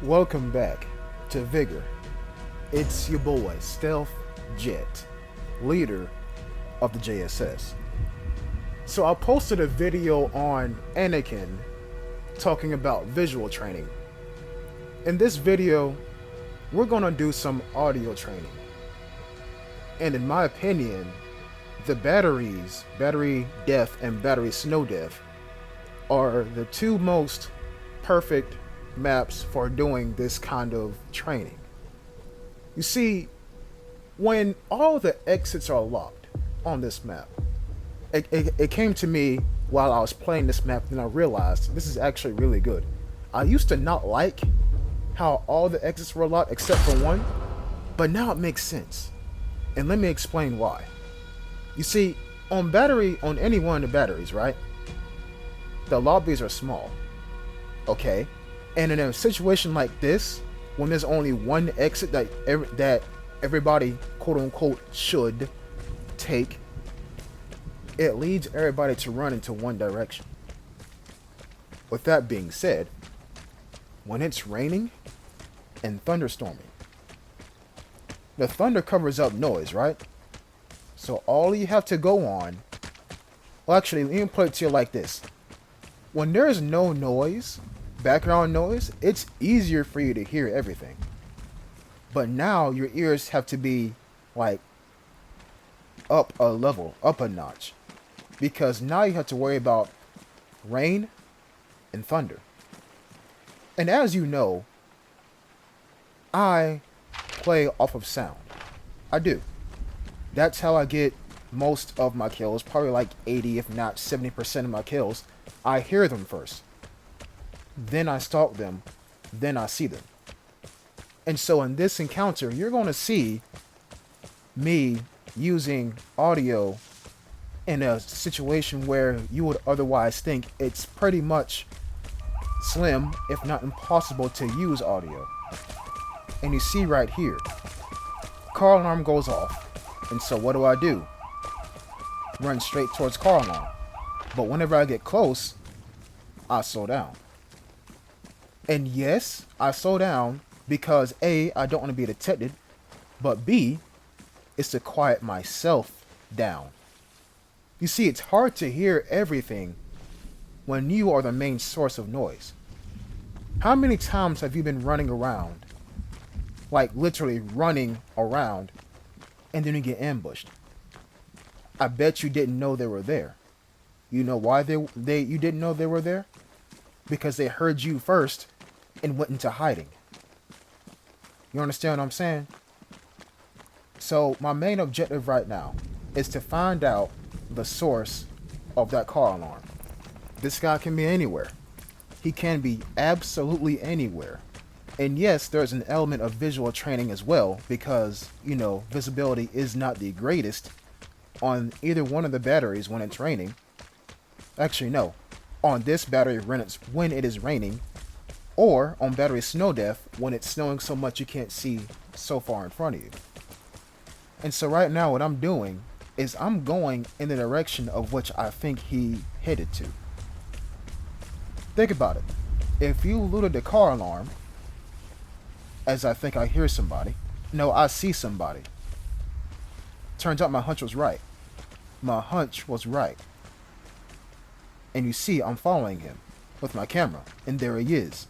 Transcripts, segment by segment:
Welcome back to Vigor. It's your boy, Stealth Jet, leader of the JSS. So I posted a video on Anakin talking about visual training. In this video, we're gonna do some audio training. And in my opinion, the batteries, Batterie Death and Batterie Snow Death, are the two most perfect maps for doing this kind of training. You see, when all the exits are locked on this map, it came to me while I was playing this map, and I realized this is actually really good. I used to not like how all the exits were locked except for one, but now it makes sense. And let me explain why. You see, on any one of the batteries, right? The lobbies are small. Okay? And in a situation like this, when there's only one exit that everybody quote unquote should take, it leads everybody to run into one direction. With that being said, when it's raining and thunderstorming, the thunder covers up noise, right? So all you have to go on, well, actually, let me put it to you like this. When there's no noise, background noise, it's easier for you to hear everything. But now your ears have to be like up a level, up a notch. Because now you have to worry about rain and thunder. And as you know, I play off of sound. I do. That's how I get most of my kills, probably like 80 if not 70% of my kills. I hear them first. Then I stalk them, then I see them. And so in this encounter, you're going to see me using audio in a situation where you would otherwise think it's pretty much slim, if not impossible, to use audio. And you see right here, car alarm goes off. And so what do? Run straight towards car alarm. But whenever I get close, I slow down. And yes, I slow down because A, I don't want to be detected, but B, it's to quiet myself down. You see, it's hard to hear everything when you are the main source of noise. How many times have you been running around, like literally running around, and then you get ambushed? I bet you didn't know they were there. You know why you didn't know they were there? Because they heard you first and went into hiding. You understand what I'm saying? So my main objective right now is to find out the source of that car alarm. This guy can be anywhere. He can be absolutely anywhere. And yes, there's an element of visual training as well, because, you know, visibility is not the greatest on either one of the batteries when it's raining. Actually, no. On this battery when it is raining, or on Batterie Snow Death when it's snowing so much you can't see so far in front of you. And so right now what I'm doing is I'm going in the direction of which I think he headed to. Think about it. If you looted the car alarm, as I think I hear somebody, no, I see somebody. Turns out my hunch was right. My hunch was right. And you see, I'm following him with my camera, and there he is.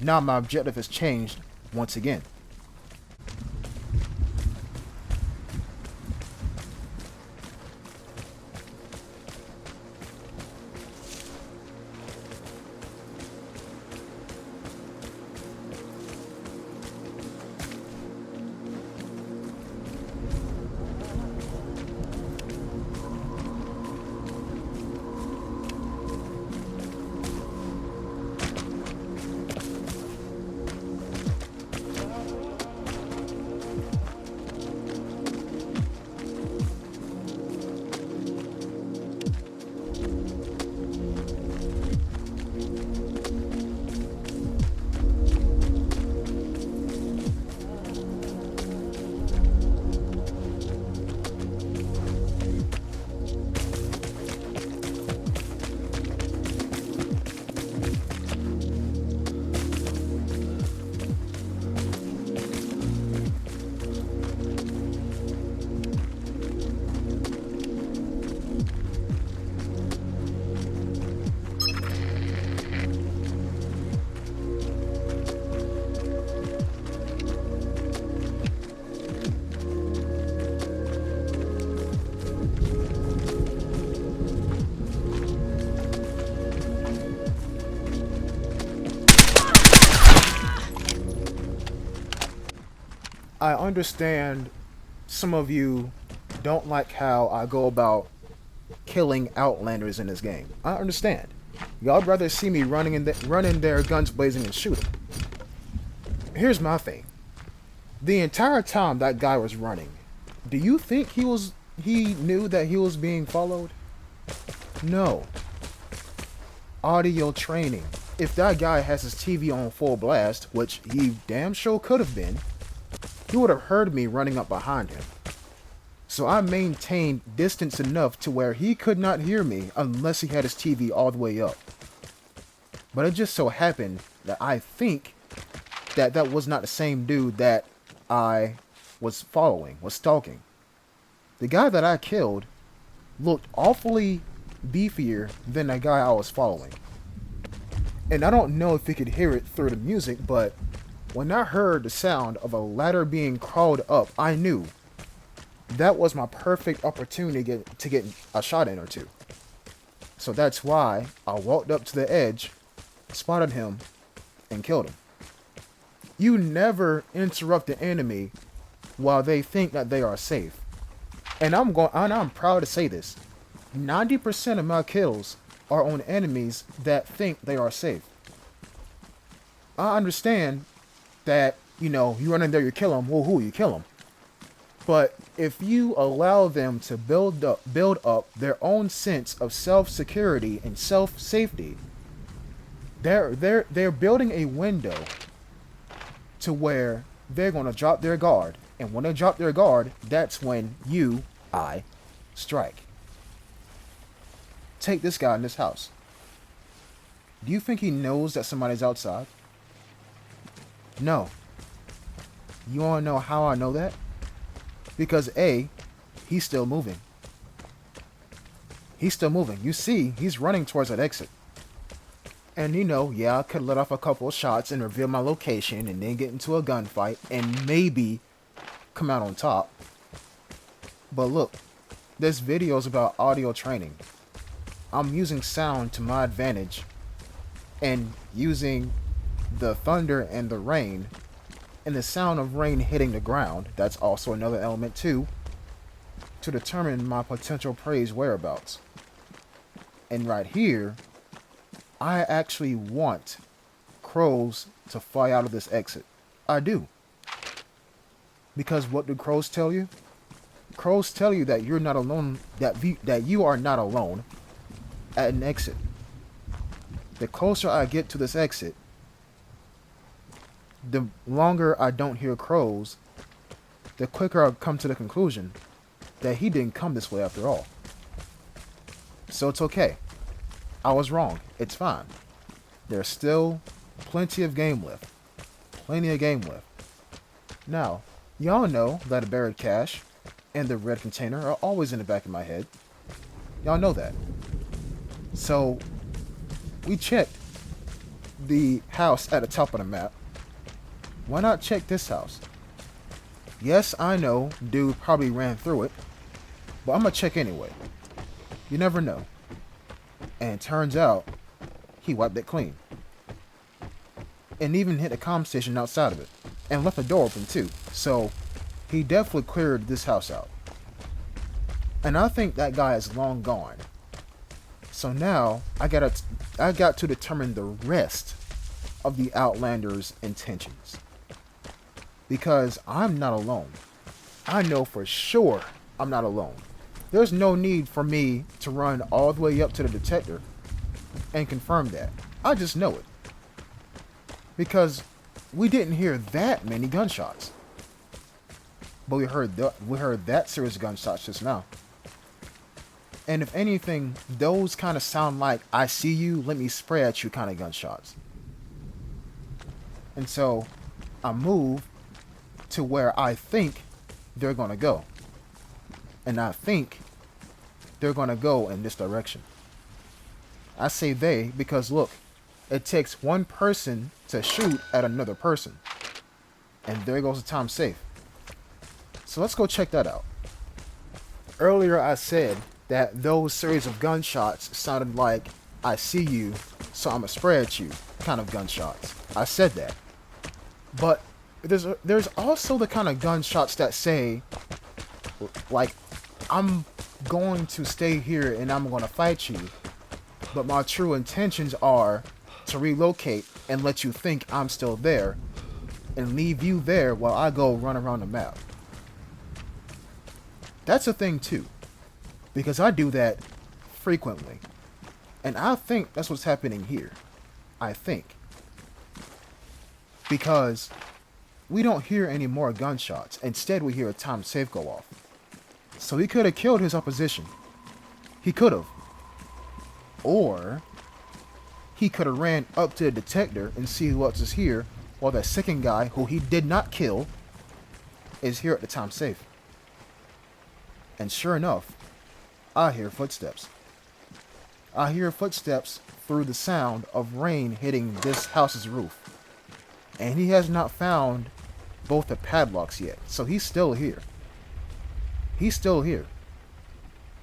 Now my objective has changed once again. I understand some of you don't like how I go about killing outlanders in this game. I understand. Y'all rather see me running there, guns blazing, and shoot 'em. Here's my thing. The entire time that guy was running, do you think he knew that he was being followed? No. Audio training. If that guy has his TV on full blast, which he damn sure could have been, he would have heard me running up behind him. So I maintained distance enough to where he could not hear me unless he had his TV all the way up. But it just so happened that I think that that was not the same dude that I was stalking. The guy that I killed looked awfully beefier than the guy I was following. And I don't know if he could hear it through the music, but when I heard the sound of a ladder being crawled up, I knew that was my perfect opportunity to get a shot in or two. So that's why I walked up to the edge, spotted him, and killed him. You never interrupt the enemy while they think that they are safe. And I'm proud to say this. 90% of my kills are on enemies that think they are safe. I understand that, you run in there, you kill them, woohoo, you kill them. But if you allow them to build up their own sense of self-security and self-safety, they're building a window to where they're going to drop their guard. And when they drop their guard, that's when I strike. Take this guy in this house. Do you think he knows that somebody's outside? No. You want to know how I know that? Because A, he's still moving. He's still moving. You see, he's running towards that exit. And I could let off a couple of shots and reveal my location and then get into a gunfight and maybe come out on top. But look, this video is about audio training. I'm using sound to my advantage and using the thunder and the rain and the sound of rain hitting the ground, that's also another element too, to determine my potential prey's whereabouts. And right here, I actually want crows to fly out of this exit. I do. Because what do crows tell you? Crows tell you that you're not alone, that you are not alone at an exit. The closer I get to this exit, the longer I don't hear crows, the quicker I come to the conclusion that he didn't come this way after all. So it's okay. I was wrong. It's fine. There's still plenty of game left. Plenty of game left. Now, y'all know that a buried cache and the red container are always in the back of my head. Y'all know that. So, we checked the house at the top of the map. Why not check this house? Yes, I know, dude probably ran through it, but I'm gonna check anyway. You never know. And it turns out, he wiped it clean. And even hit a comm station outside of it. And left the door open too. So, he definitely cleared this house out. And I think that guy is long gone. So now, I got to determine the rest of the Outlander's intentions. Because I'm not alone. I know for sure I'm not alone. There's no need for me to run all the way up to the detector and confirm that. I just know it. Because we didn't hear that many gunshots. But we heard that series of gunshots just now. And if anything, those kind of sound like, I see you, let me spray at you kind of gunshots. And so, I move to where I think they're going to go. And I think they're going to go in this direction. I say they because look, it takes one person to shoot at another person. And there goes the time safe. So let's go check that out. Earlier I said that those series of gunshots sounded like, I see you, so I'ma spray at you kind of gunshots. I said that. But there's also the kind of gunshots that say, like, I'm going to stay here and I'm going to fight you, but my true intentions are to relocate and let you think I'm still there and leave you there while I go run around the map. That's a thing too, because I do that frequently. And I think that's what's happening here. I think. Because we don't hear any more gunshots. Instead, we hear a time safe go off. So he could have killed his opposition. He could have. Or he could have ran up to the detector and see who else is here, while that second guy, who he did not kill, is here at the time safe. And sure enough, I hear footsteps. I hear footsteps through the sound of rain hitting this house's roof. And he has not found both the padlocks yet, so he's still here. He's still here.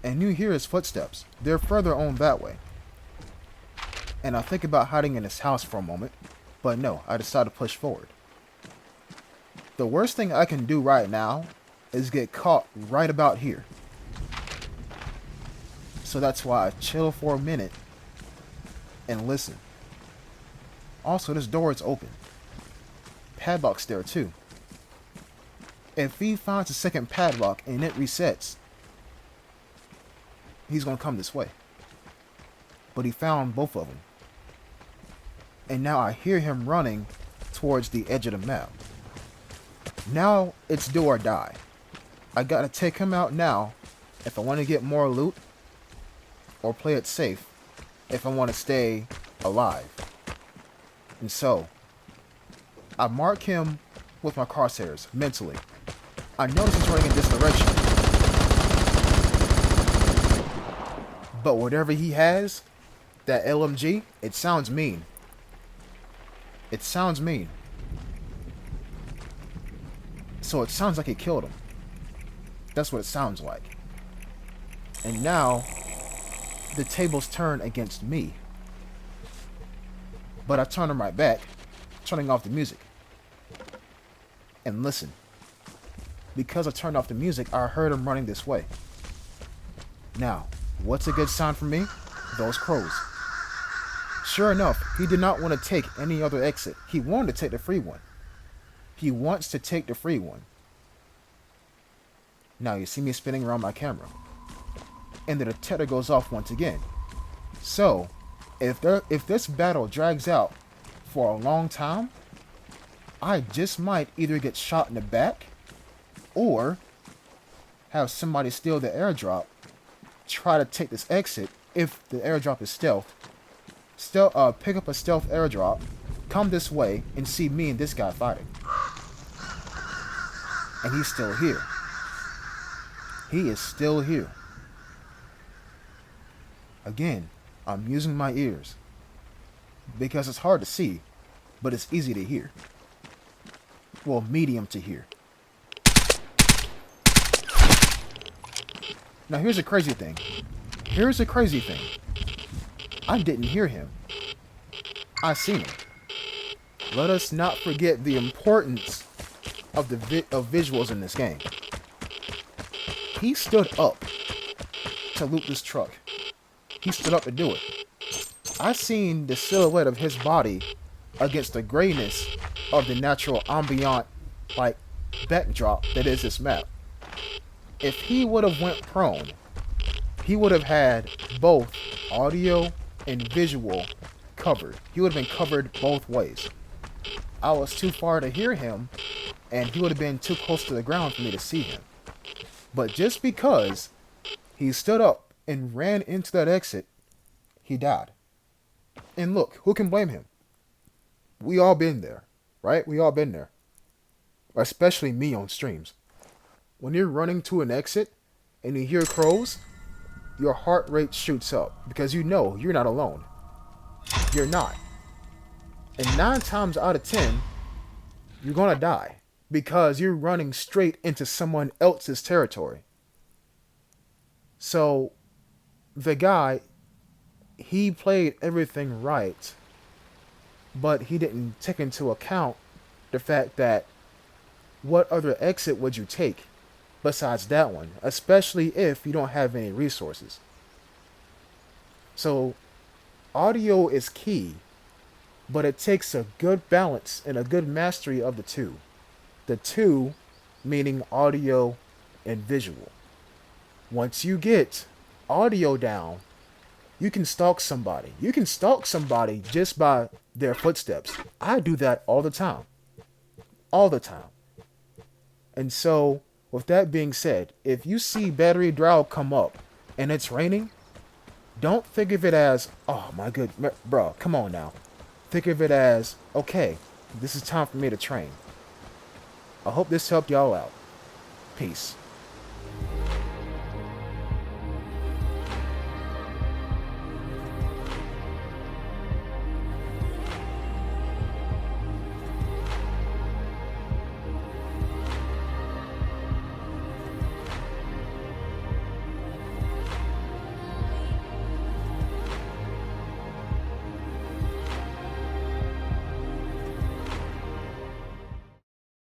And you hear his footsteps. They're further on that way. And I think about hiding in his house for a moment, but no, I decide to push forward. The worst thing I can do right now is get caught right about here. So that's why I chill for a minute and listen. Also, this door is open. Padlock's there too. If he finds a second padlock and it resets, he's gonna come this way. But he found both of them. And now I hear him running towards the edge of the map. Now it's do or die. I gotta take him out now if I want to get more loot, or play it safe if I want to stay alive. And so, I mark him with my crosshairs mentally. I notice he's running in this direction. But whatever he has, that LMG, it sounds mean. It sounds mean. So it sounds like he killed him. That's what it sounds like. And now, the tables turn against me. But I turn them right back, turning off the music. And listen. Because I turned off the music, I heard him running this way. Now, what's a good sign for me? Those crows. Sure enough, he did not want to take any other exit. He wanted to take the free one. He wants to take the free one. Now you see me spinning around my camera. And the detector goes off once again. So, if this battle drags out for a long time, I just might either get shot in the back, or have somebody steal the airdrop, try to take this exit if the airdrop is stealth, pick up a stealth airdrop, come this way, and see me and this guy fighting. And he's still here. He is still here. Again, I'm using my ears. Because it's hard to see, but it's easy to hear. Well, medium to hear. Now here's a crazy thing. Here's a crazy thing. I didn't hear him. I seen him. Let us not forget the importance of of visuals in this game. He stood up to loot this truck. He stood up to do it. I seen the silhouette of his body against the grayness of the natural ambient, like, backdrop that is this map. If he would have went prone, he would have had both audio and visual covered. He would have been covered both ways. I was too far to hear him, and he would have been too close to the ground for me to see him. But just because he stood up and ran into that exit, he died. And look, who can blame him? We all been there, right? We all been there. Especially me on streams. When you're running to an exit and you hear crows, your heart rate shoots up because you know you're not alone. You're not. And 9 times out of 10, you're gonna die because you're running straight into someone else's territory. So, the guy, he played everything right, but he didn't take into account the fact that what other exit would you take besides that one, especially if you don't have any resources? So, audio is key, but it takes a good balance and a good mastery of the two. The two meaning audio and visual. Once you get audio down, you can stalk somebody. You can stalk somebody just by their footsteps. I do that all the time. All the time. And so, with that being said, if you see Batterie Draug come up and it's raining, don't think of it as, oh my good, bro, come on now. Think of it as, okay, this is time for me to train. I hope this helped y'all out. Peace.